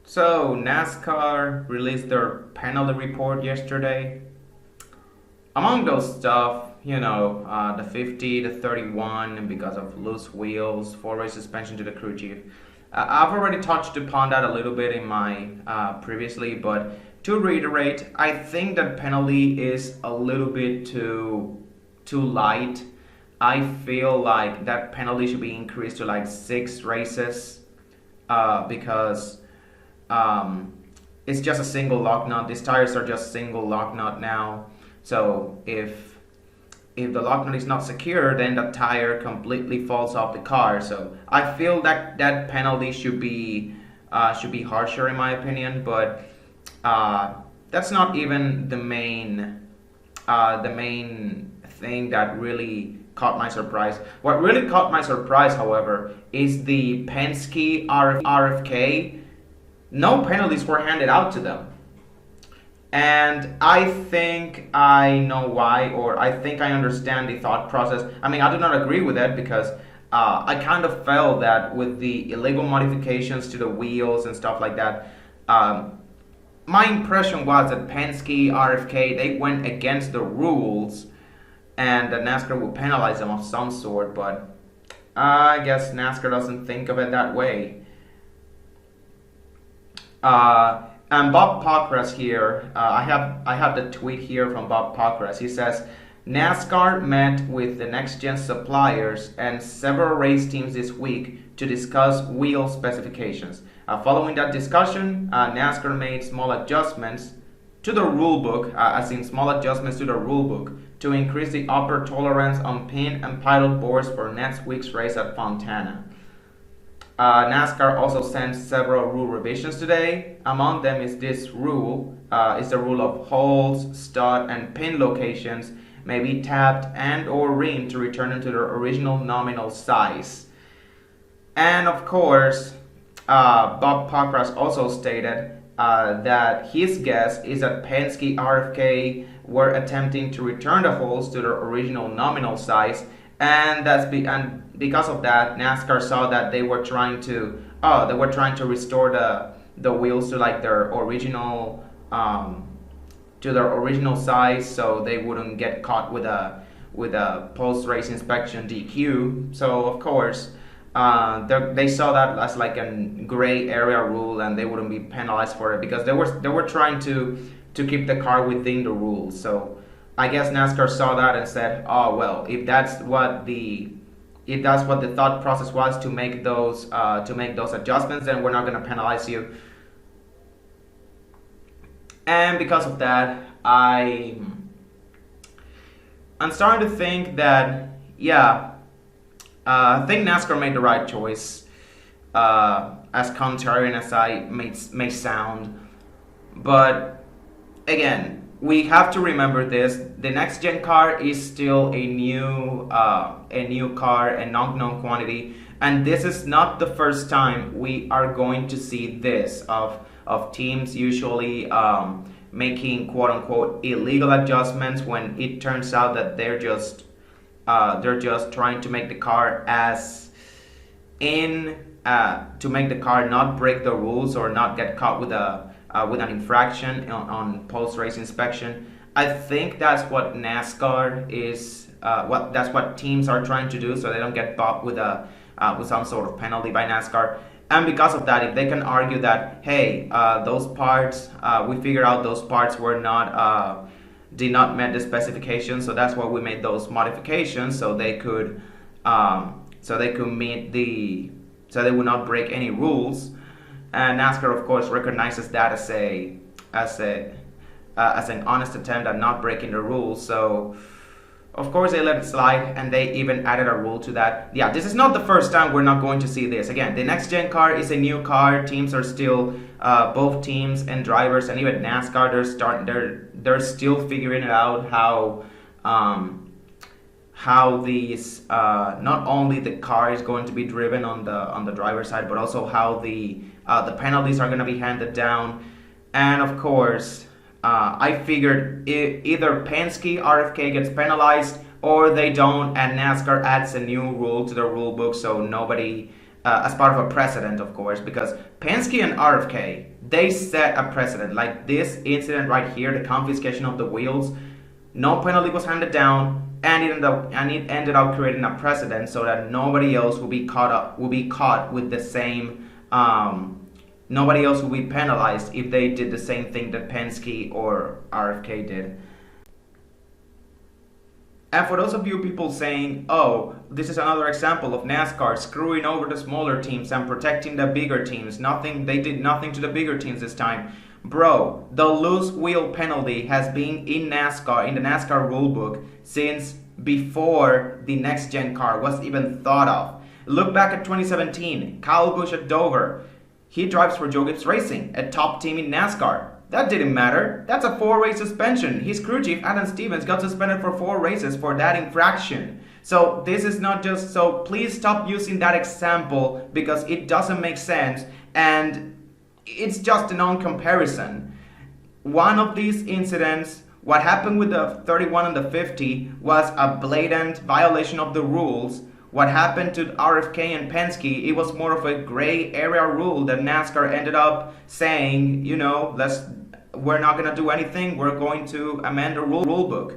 So NASCAR released their penalty report yesterday. Among those stuff, the 50 to 31 because of loose wheels, 4 race suspension to the crew chief. I've already touched upon that a little bit in my previously, but to reiterate, I think that penalty is a little bit too light. I feel like that penalty should be increased to like 6 races because it's just a single lock nut. These tires are just single lock nut now. So if the lock nut is not secure, then the tire completely falls off the car. So I feel that that penalty should be harsher in my opinion. But that's not even the main thing that really caught my surprise. What really caught my surprise, however, is the Penske RFK. No penalties were handed out to them. And I think I know why, or I think I understand the thought process. I mean, I do not agree with it because I kind of felt that with the illegal modifications to the wheels and stuff like that, my impression was that Penske, RFK, they went against the rules and that NASCAR would penalize them of some sort, but I guess NASCAR doesn't think of it that way. And Bob Pockras here, I have the tweet here from Bob Pockras. He says, NASCAR met with the next-gen suppliers and several race teams this week to discuss wheel specifications. Following that discussion, NASCAR made small adjustments to the rulebook, to increase the upper tolerance on pin and pilot boards for next week's race at Fontana. NASCAR also sent several rule revisions today. Among them is this rule, is the rule of holes, stud, and pin locations may be tapped and or rimmed to return them to their original nominal size. And of course, Bob Pockras also stated that his guess is that Penske RFK were attempting to return the holes to their original nominal size, and because of that, NASCAR saw that they were trying to restore the wheels to like their original size, so they wouldn't get caught with a post race inspection DQ. So of course, they saw that as like a gray area rule, and they wouldn't be penalized for it because they were trying to keep the car within the rules. So I guess NASCAR saw that and said, "Oh well, if that's what the thought process was to make those adjustments, then we're not going to penalize you." And because of that, I'm starting to think that I think NASCAR made the right choice, as contrarian as I may sound, but again, we have to remember this: the next gen car is still a new car, a non-known quantity, and this is not the first time we are going to see this of teams usually making quote unquote illegal adjustments when it turns out that they're just trying to make the car to make the car not break the rules or not get caught with an infraction on post-race inspection. I think that's what NASCAR is. That's what teams are trying to do, so they don't get bopped with some sort of penalty by NASCAR. And because of that, if they can argue that, hey, those parts, we figured out those parts did not meet the specifications, so that's why we made those modifications, so they would not break any rules. And NASCAR, of course, recognizes that as an honest attempt at not breaking the rules. So, of course, they let it slide, and they even added a rule to that. Yeah, this is not the first time we're not going to see this. Again, the next gen car is a new car. Teams are still, both teams and drivers, and even NASCAR, they're still figuring it out how these not only the car is going to be driven on the driver's side, but also how the penalties are going to be handed down. And of course, I figured either Penske RFK gets penalized or they don't, and NASCAR adds a new rule to the rule book, so nobody as part of a precedent, of course, because Penske and RFK, they set a precedent. Like this incident right here, the confiscation of the wheels, no penalty was handed down, and it ended up creating a precedent so that nobody else will be caught with the same. Nobody else will be penalized if they did the same thing that Penske or RFK did. And for those of you people saying, oh, this is another example of NASCAR screwing over the smaller teams and protecting the bigger teams. They did nothing to the bigger teams this time. Bro, the loose wheel penalty has been in NASCAR, in the NASCAR rulebook, since before the next gen car was even thought of. Look back at 2017, Kyle Busch at Dover. He drives for Joe Gibbs Racing, a top team in NASCAR. That didn't matter. That's a 4-race suspension. His crew chief, Adam Stevens, got suspended for 4 races for that infraction. So this is not just, so please stop using that example because it doesn't make sense and it's just a non-comparison. One of these incidents, what happened with the 31 and the 50 was a blatant violation of the rules. What happened to RFK and Penske, it was more of a gray area rule that NASCAR ended up saying, we're not going to do anything, we're going to amend the rule book.